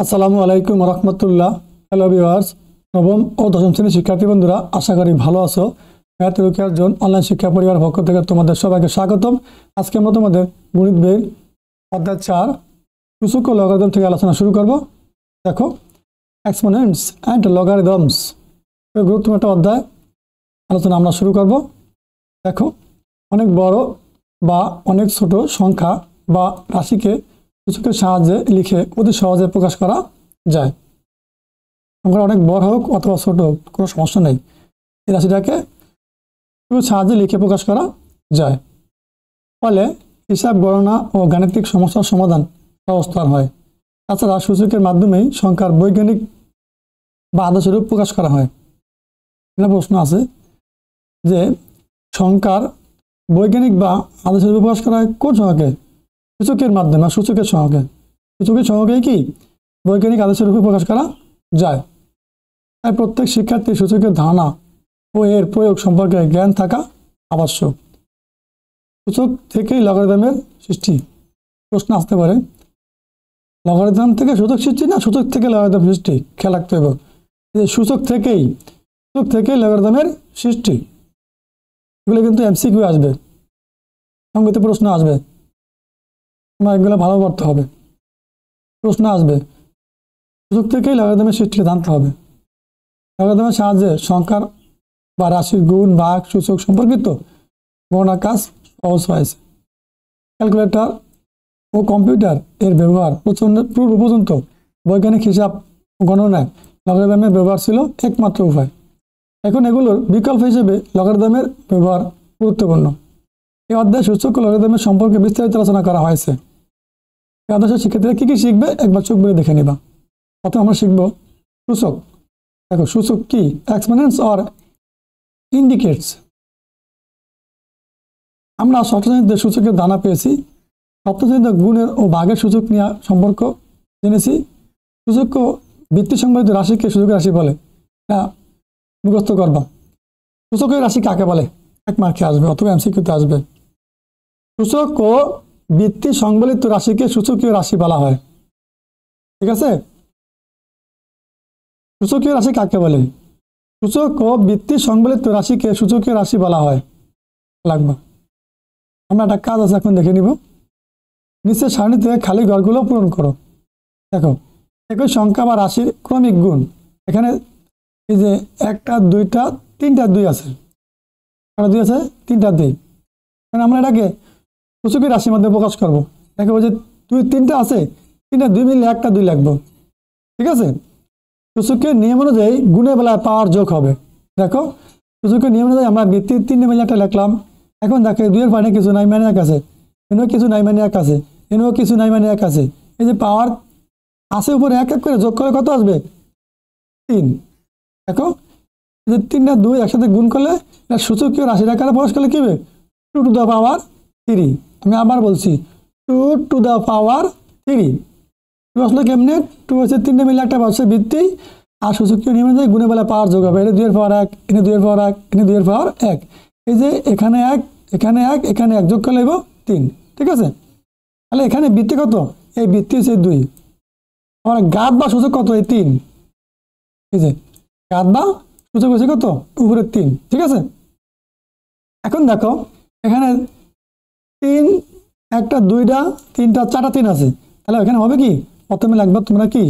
আসসালামু আলাইকুম রহমতুল্লাহ। Hello viewers, নবম ও দশম শ্রেণীর শিক্ষার্থী বন্ধুরা, আশা করি ভালো আছো। ম্যাথ রুকিয়ার জোন অনলাইন শিক্ষা পরিবার পক্ষ থেকে তোমাদের সবাইকে স্বাগতম। আজকে আমরা তোমাদের গণিত বইয়ের অধ্যায় 4 সূচক ও লগারিদম থেকে আলোচনা শুরু করব। দেখো, এক্সপোনেন্টস অ্যান্ড লগারিদমস, গুরুত্বপূর্ণ একটা অধ্যায় আলোচনা আমরা শুরু করব। দেখো, অনেক বড় বা অনেক ছোট সংখ্যা বা রাশিকে সূচকের সাহায্যে লিখে অতি সহজে প্রকাশ করা যায়। সংখ্যা অনেক বড় হোক অথবা ছোট হোক, কোনো সমস্যা নেই, এই রাশিটাকে সাহায্যে লিখে প্রকাশ করা যায়। ফলে হিসাব, গণনা ও গাণিতিক সমস্যার সমাধান সহজতর হয়। তাছাড়া সূচকের মাধ্যমেই সংখ্যার বৈজ্ঞানিক বা আদর্শরূপ প্রকাশ করা হয়। এটা প্রশ্ন আছে যে সংখ্যার বৈজ্ঞানিক বা আদর্শরূপে প্রকাশ করা হয় কোন সংখ্যাকে? সূচকের মাধ্যমে, সূচকের সংখ্যাকে। সূচকের সংখ্যাকে কি বৈজ্ঞানিক আদর্শের রূপে প্রকাশ করা যায়। তাই প্রত্যেক শিক্ষার্থীর সূচকের ধারণা ও এর প্রয়োগ সম্পর্কে জ্ঞান থাকা আবশ্যক। সূচক থেকেই লগারিদমের সৃষ্টি। প্রশ্ন আসতে পারে, লগারিদম থেকে সূচক সৃষ্টি না সূচক থেকে লগারিদম সৃষ্টি? খেয়াল রাখতে হবে যে সূচক থেকেই লগারিদমের সৃষ্টি। এগুলো কিন্তু এমসিকিউ আসবে, সঙ্গত প্রশ্ন আসবে, তোমার এগুলো ভালো করতে হবে। প্রশ্ন আসবে, সূচক থেকেই লগারিদমের সৃষ্টি জানতে হবে। লগারিদমের সাহায্যে সংখ্যার বা রাশির গুণ, ভাগ, সূচক সম্পর্কিত গণনার কাজ সহজ হয়েছে। ক্যালকুলেটর ও কম্পিউটার এর ব্যবহার পূর্ব পর্যন্ত বৈজ্ঞানিক হিসাব গণনায় লগারিদমের ব্যবহার ছিল একমাত্র উপায়। এখন এগুলোর বিকল্প হিসেবে লগারিদমের ব্যবহার গুরুত্বপূর্ণ। এই অধ্যায়ে সূচক ও লগারিদমের সম্পর্কে বিস্তারিত আলোচনা করা হয়েছে। এই অধ্যায়ের শিক্ষার্থীরা কি কি শিখবে একবার চোখ বলে দেখে নিবা। প্রথমে আমরা শিখব সূচক। দেখো, সূচক কি? Exponents or indicates. আমরা ষষ্ঠ শ্রেণীতে সূচকের ধারণা পেয়েছি। সপ্তম শ্রেণীতে গুণের ও ভাগের সূচক নিয়ে সম্পর্ক জেনেছি। সূচক ও ভিত্তি সংবলিত রাশিকে সূচকের রাশি বলে, এটা মুখস্থ করবা। সূচকের রাশি কাকে বলে? এক মার্কে আসবে অথবা এমসিকিউতে আসবে। সূচক ও ভিত্তি সংবলিত রাশিকে সূচকীয় রাশি বলা হয়। ঠিক আছে? সূচকীয় রাশি কাকে বলে? সূচক ও ভিত্তি সংবলিত রাশিকে সূচকীয় রাশি বলা হয়। লাগবে, আমরা একটা কাজ আছে এখন দেখে নিব। নিচের সারণীতে খালি ঘরগুলো পূরণ করো। দেখো, একই সংখ্যা বা রাশির ক্রমিক গুণ। এখানে এই যে একটা, দুইটা, তিনটা দুই আছে, দুই আছে, তিনটা দুই। আমরা এটাকে সূচকের রাশির মধ্যে প্রকাশ করবো। দেখো, যে দুই তিনটা আছে, তিনটা দুই মিলে একটা দুই লিখবো। ঠিক আছে? সূচকের নিয়ম অনুযায়ী গুণের বেলায় পাওয়ার যোগ হবে। দেখো, সূচকের নিয়ম অনুযায়ী আমরা ভিত্তির 3 মিলে একটা লিখলাম। এখন দেখো, দুইয়ের পাশে কিছু নাই মানে এক আছে, এনেও কিছু নাই মানে এক আছে, এনেও কিছু নাই মানে এক আছে। এই যে পাওয়ার আছে উপরে এক এক করে যোগ করে কত আসবে? 3। দেখো, যে 3টা 2 একসাথে গুণ করলে এটা সূচকীয় রাশির আকারে প্রকাশ করলে কি হবে? 2 টু দ্য পাওয়ার 3। আমি আবার বলছি, 2 টু দ্য পাওয়ার 3। 2 আসলে কেমনে? 2 হচ্ছে 3টে মিলে একটা হচ্ছে ভিত্তি, আর সূচকীয় নিয়ম অনুযায়ী গুণের বেলা পাওয়ার যোগ হবে। এটা 2 এর পাওয়ার 1, এনে 2 এর পাওয়ার 1, এনে 2 এর পাওয়ার 1। এই যে এখানে 1, এখানে 1, এখানে 1 যোগ করলে 3। ঠিক আছে? তাহলে এখানে ভিত্তি কত? এই ভিত্তি হচ্ছে 2। আমার ঘাত বা সূচক কত? এই 3। এই যে ঘাত বা সূচক হচ্ছে কত? উপরে 3। ঠিক আছে? এখন দেখো, এখানে 3, একটা, দুইটা, তিনটা, 4টা 3 আছে। তাহলে এখানে হবে কি? প্রথমে লাগবে তোমরা কি?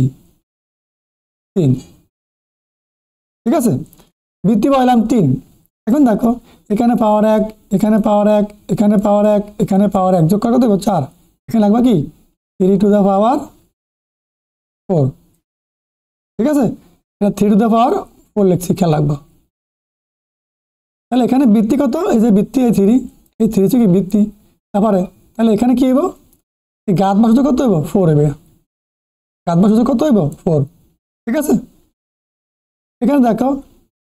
3। ঠিক আছে? ভিত্তি পাইলাম 3। এখন দেখো, এখানে পাওয়ার 1, এখানে পাওয়ার 1, এখানে পাওয়ার 1, এখানে পাওয়ার 1 যোগ করে দেবো 4। এখানে লাগবে কি? 3 টু দ্য পাওয়ার 4। ঠিক আছে? এটা 3 টু দ্য পাওয়ার 4 লিখছি, খেয়াল রাখবো। তাহলে এখানে ভিত্তি কত? এই যে ভিত্তি এই 3, এই 3 হচ্ছে কি ভিত্তি। তারপরে তাহলে এখানে কি হইব? এই ঘাত বা সূচক কত হইব? 4 হবে। ঘাত বা সূচক কত হইব? 4। ঠিক আছে? এখানে দেখো,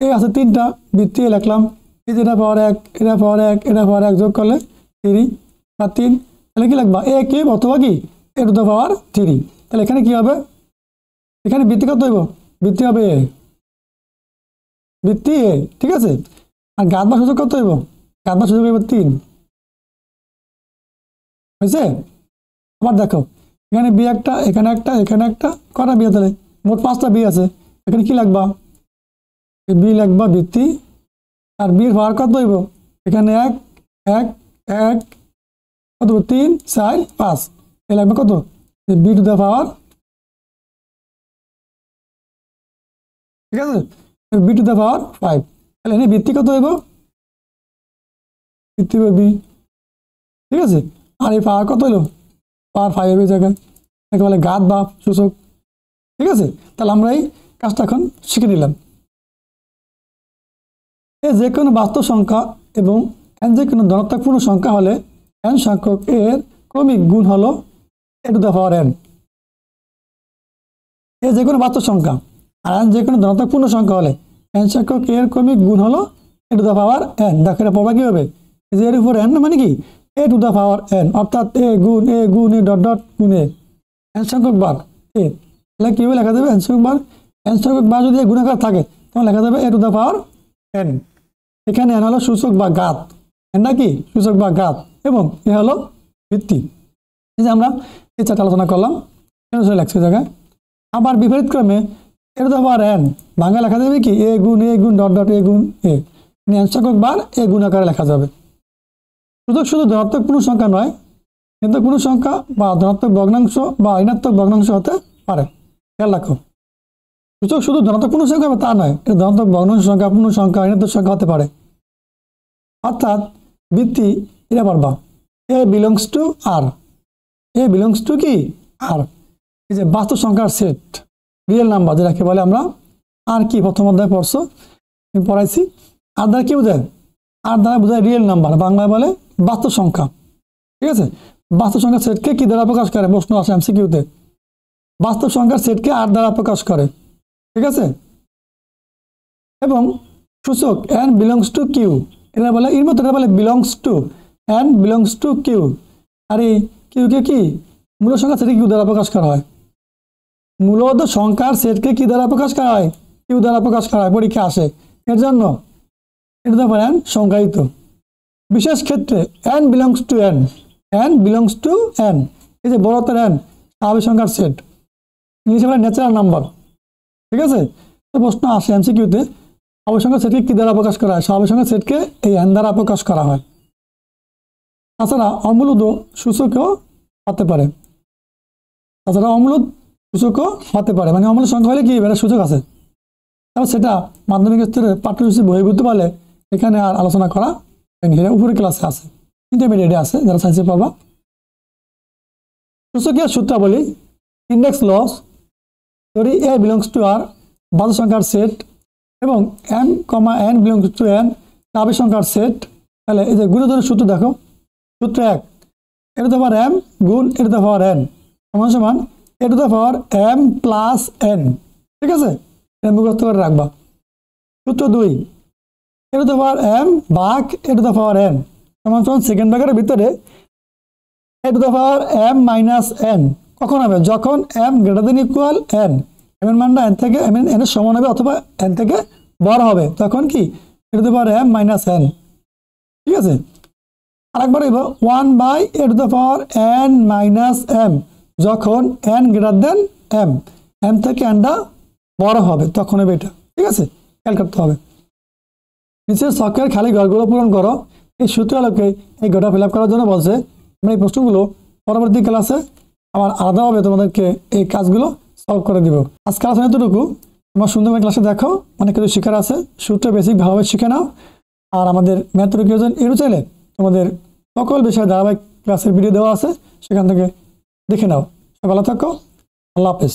এই আছে 3টা ভিত্তি লিখলাম। এই যে এটা পাওয়ার 1, এটা পাওয়ার 1, এটা পাওয়ার 1 যোগ করলে 3 বা 3। তাহলে কি লিখবা? এ কিউব অথবা কি এ টু দ্য পাওয়ার 3। তাহলে এখানে কি হবে? এখানে ভিত্তি কত হইব? ভিত্তি হবে এ, ভিত্তি এ। ঠিক আছে? আর ঘাত বা সূচক কত হইব? ঘাত বা সূচক হইব 3। হয়েছে? আবার দেখো, এখানে বি একটা, এখানে একটা, এখানে একটা, কটা বি তাহলে মোট 5টা বি আছে। এখানে কি লাগবা, বি লাগবা ভিত্তি, আর বির পাওয়ার কত হইব, এখানে 1 1 1 কত 3 4 5, এ লাগবে কত বি টু দ্য পাওয়ার, ঠিক আছে, বি টু দ্য পাওয়ার 5। তাহলে এখানে ভিত্তি কত হইব, ভিত্তি হবে বি, ঠিক আছে। আর এই পাওয়ার কত হলো, পাওয়ার 5 হবে জায়গায়, একে বলে ঘাত বা সূচক, ঠিক আছে। তাহলে আমরা এই কাজটা এখন শিখে নিলাম। যে কোনো বাস্তব সংখ্যা এবং n যে কোনো ধনাত্মক পূর্ণ সংখ্যা হলে n সংখ্যক এর ক্রমিক গুণ হলো a to the power n। যে কোনো বাস্তব সংখ্যা আর n যে কোনো ধনাত্মক পূর্ণ সংখ্যা হলে n সংখ্যক এর ক্রমিক গুণ হলো a to the power n। দেখো এটা পড়বা কি হবে, যে এর উপর n মানে কি a to the power n, অর্থাৎ a গুণ a ডট ডট গুণ a, n সংখ্যক বার a, তাহলে কি হবে লেখা যাবে n সংখ্যক বার, n সংখ্যক বার যদি গুণাকার থাকে তখন লেখা যাবে a to the power n। এখানে n হলো সূচক বা ঘাত, n নাকি সূচক বা ঘাত, এবং এ হলো ভিত্তি। এই যে আমরা এই চারটা আলোচনা করলাম, কেন লেখছি জায়গায়। আবার বিপরীত ক্রমে a to the power n Bangla লেখা যাবে কি a গুণ ডট ডট a গুণ a, n সংখ্যক বার a গুণ আকারে লেখা যাবে। সূচক শুধু ধনাত্মক পূর্ণ সংখ্যা নয়, কিন্তু পূর্ণ সংখ্যা বা ধনাত্মক ভগ্নাংশ বা ঋণাত্মক ভগ্নাংশ হতে পারে, খেয়াল রাখো। সূচক শুধু ধনাত্মক পূর্ণ সংখ্যা তা নয়, এটা ধনাত্মক ভগ্নাংশ সংখ্যা, পূর্ণ সংখ্যা, ঋণাত্মক সংখ্যা হতে পারে। অর্থাৎ ভিত্তি এটা পারবা a belongs to r, a belongs to কি r, এই যে বাস্তব সংখ্যার সেট, রিয়েল নাম্বার যেটাকে বলে আমরা। আর কি প্রথম অধ্যায় পড়ছো, আমি পড়াইছি। আর দ্বারা কি বোঝায়, আর দ্বারা বোঝায় রিয়েল নাম্বার, বাংলায় বলে বাস্তব সংখ্যা, ঠিক আছে। বাস্তব সংখ্যার সেটকে কি দ্বারা প্রকাশ করে, প্রশ্ন আসে এমসিকিউতে, বাস্তব সংখ্যার সেটকে আর দ্বারা প্রকাশ করে, ঠিক আছে। এবং সূচক n বিলংস টু কিউ, এটা বলে এর মতো, এটা বলে belongs to, n belongs to Q. আর এই কিউকে কি মূল সংখ্যার সেটকে কিউ দ্বারা প্রকাশ করা হয়, মূলত সংখ্যার সেটকে কি দ্বারা প্রকাশ করা হয়, কিউ দ্বারা প্রকাশ করা হয়, পরীক্ষা আসে। এর জন্য এটা তো n সংজ্ঞায়িত। বিশেষ ক্ষেত্রে n belongs to n, n belongs to n, এই যে বড়তর n স্বাভাবিক সংখ্যার সেট, ইংলিশে বলে ন্যাচারাল নাম্বার, ঠিক আছে। তো প্রশ্ন আসে এমসিকিউতে, স্বাভাবিক সংখ্যার সেটকে কি দ্বারা প্রকাশ করা হয়, স্বাভাবিক সংখ্যার সেটকে এই n দ্বারা প্রকাশ করা হয়। তাছাড়া অমূলদ সূচকও হতে পারে, মানে অমূলদ সংখ্যা হলে কি এবারে সূচক আছে, তারপর সেটা মাধ্যমিক স্তরে পাঠ্যসূচি বহির্ভূত বলে এখানে আর আলোচনা করা উপরে ক্লাসে আছে, ইন্টারমিডিয়েটে আছে, যারা সায়েন্সে পড়বা। সূচকীয় সূত্রাবলী, ইন্ডেক্স লস, ধরি a বিলংস টু r বাস্তব সংখ্যার সেট এবং m, n belongs to n স্বাভাবিক সংখ্যার সেট। তাহলে এই যে গুণোত্তরের সূত্র দেখো, সূত্র 1, a to the power m গুণ a to the power n সমান সমান a to the power m plus n, ঠিক আছে, এটা মুখস্থ করে রাখবা। সূত্র 2, a to the power m ভাগ a to the power n সমান সমান সেকেন্ড ব্র্যাকেটের ভিতরে a to the power m minus n কখন হবে, যখন m greater than equal n, m এর মানটা n থেকে n এর সমান হবে অথবা n থেকে বড় হবে, তখন কি a to the power m minus n, ঠিক আছে। আরেকবার হইব 1 a to the power n minus m, যখন n greater than m, m থেকে nটা বড় হবে তখন হবে এটা, ঠিক আছে, খেয়াল করতে হবে। নিচের ছকের খালি ঘরগুলো পূরণ করো। এই সূত্র আলোকে এই ঘরটা ফিল আপ করার জন্য বলছে। আমরা এই প্রশ্নগুলো পরবর্তী ক্লাসে আবার আলাদাভাবে তোমাদেরকে এই কাজগুলো সলভ করে দিব। আজকে আলোচনা এতটুকু, তোমার সুন্দরভাবে ক্লাসে দেখো, অনেক কিছু শেখার আছে, সূত্র বেসিক ভালোভাবে শিখে নাও। আর আমাদের ম্যাথ রিভিশন এর চ্যানেলে তোমাদের সকল বিষয়ে ধারাবাহিক ক্লাসের ভিডিও দেওয়া আছে, সেখান থেকে দেখে নাও। ভালো থাকো, আল্লাহ হাফেজ।